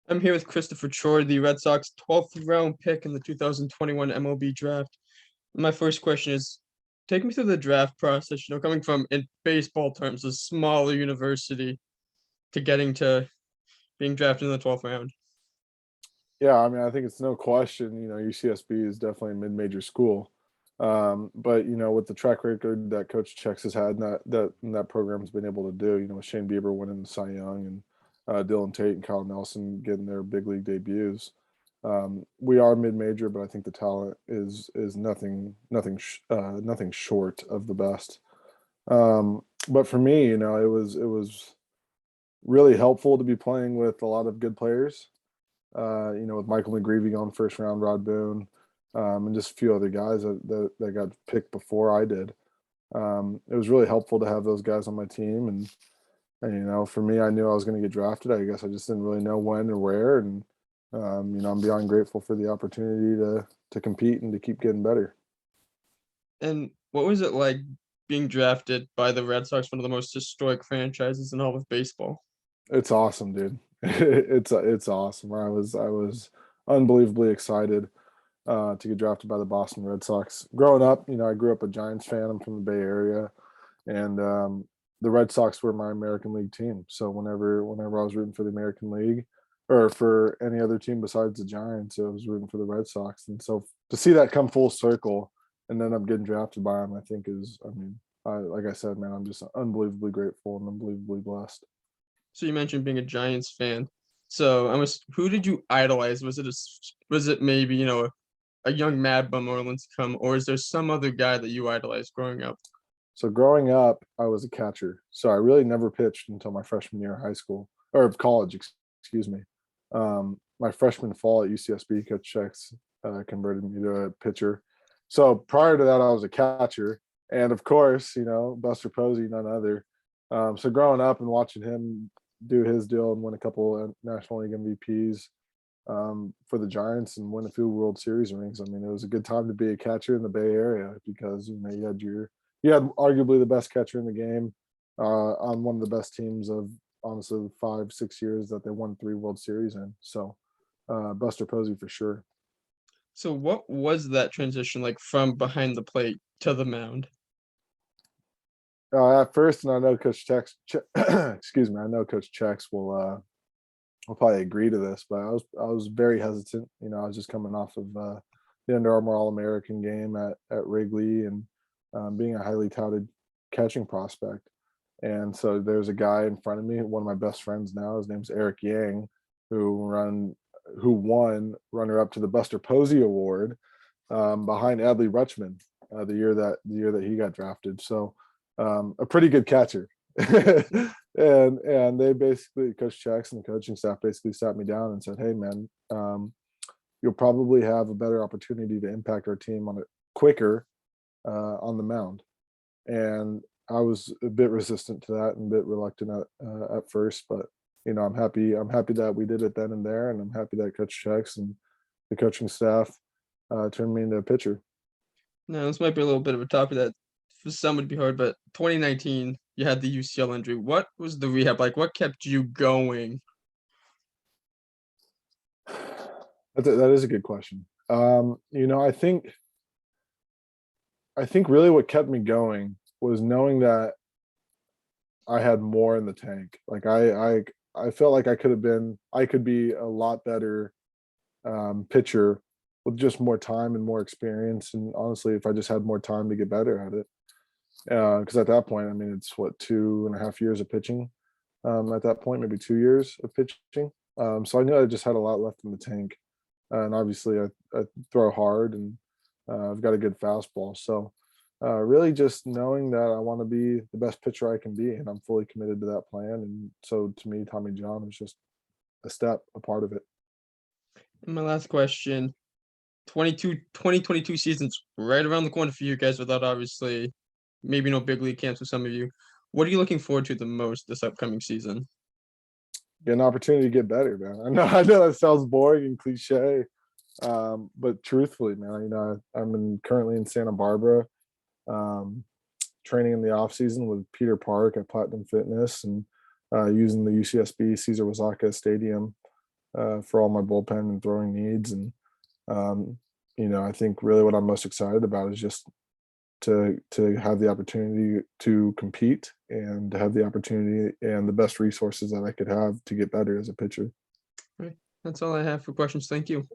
I'm here with Christopher Troye, the Red Sox 12th round pick in the 2021 MLB draft. My first question is, take me through the draft process, coming from, in baseball terms, a smaller university to getting to being drafted in the 12th round. Yeah, I mean, I think it's no question, UCSB is definitely a mid-major school. But with the track record that Coach Chex has had, and that program's been able to do, with Shane Bieber winning the Cy Young and Dylan Tate and Kyle Nelson getting their big league debuts. We are mid-major, but I think the talent is nothing short of the best. But for me, it was really helpful to be playing with a lot of good players. With Michael McGreevy going first round, Rod Boone, and just a few other guys that got picked before I did. It was really helpful to have those guys on my team, and for me, I knew I was going to get drafted. I guess I just didn't really know when or where, and I'm beyond grateful for the opportunity to compete and to keep getting better. And what was it like being drafted by the Red Sox, one of the most historic franchises in all of baseball? It's awesome, dude. It's awesome. I was unbelievably excited to get drafted by the Boston Red Sox. Growing up, I grew up a Giants fan. I'm from the Bay Area, and the Red Sox were my American League team. So whenever I was rooting for the American League or for any other team besides the Giants, I was rooting for the Red Sox. And so to see that come full circle and then I'm getting drafted by them, I think like I said, man, I'm just unbelievably grateful and unbelievably blessed. So you mentioned being a Giants fan. So who did you idolize? Was it maybe, a young Mad Bum or Lincecum, or is there some other guy that you idolized growing up? So growing up, I was a catcher. So I really never pitched until my freshman year of high school or college, excuse me. My freshman fall at UCSB, Coach Chex converted me to a pitcher. So prior to that, I was a catcher, and of course, Buster Posey, none other. So growing up and watching him do his deal and win a couple of National League MVPs for the Giants and win a few World Series rings. I mean, it was a good time to be a catcher in the Bay Area because you had arguably the best catcher in the game on one of the best teams of honestly the 5-6 years that they won 3 World Series in. So Buster Posey for sure. So what was that transition like from behind the plate to the mound? At first, and I know Coach Chex, excuse me, I know Coach Chex will probably agree to this, but I was very hesitant. I was just coming off of the Under Armour All American game at Wrigley and being a highly touted catching prospect. And so there's a guy in front of me, one of my best friends now. His name's Eric Yang, who won runner up to the Buster Posey Award behind Adley Rutschman the year that he got drafted. So a pretty good catcher. and they basically, Coach Chex and the coaching staff basically sat me down and said, "Hey man, you'll probably have a better opportunity to impact our team on it quicker on the mound." And I was a bit resistant to that and a bit reluctant at first, but I'm happy that we did it then and there, and I'm happy that Coach Chex and the coaching staff turned me into a pitcher. Now, this might be a little bit of a topic that for some would be hard, but 2019, you had the UCL injury. What was the rehab like? What kept you going? That is a good question. I think really what kept me going was knowing that I had more in the tank. Like I felt like I could be a lot better pitcher with just more time and more experience. And honestly, if I just had more time to get better at it, because at that point, I mean, it's what 2.5 years of pitching. At that point, maybe 2 years of pitching. So I knew I just had a lot left in the tank, and obviously I throw hard and I've got a good fastball. So really just knowing that I want to be the best pitcher I can be, and I'm fully committed to that plan. And so to me, Tommy John was just a part of it. And my last question, 2022 season's right around the corner for you guys without obviously maybe no big league camps for some of you. What are you looking forward to the most this upcoming season? Get an opportunity to get better, man. I know that sounds boring and cliche, but truthfully, man, I'm currently in Santa Barbara, um, training in the off season with Peter Park at Platinum Fitness and using the UCSB Cesar Wazaka Stadium for all my bullpen and throwing needs. And I think really what I'm most excited about is just to have the opportunity to compete and to have the opportunity and the best resources that I could have to get better as a pitcher. Right. That's all I have for questions. Thank you.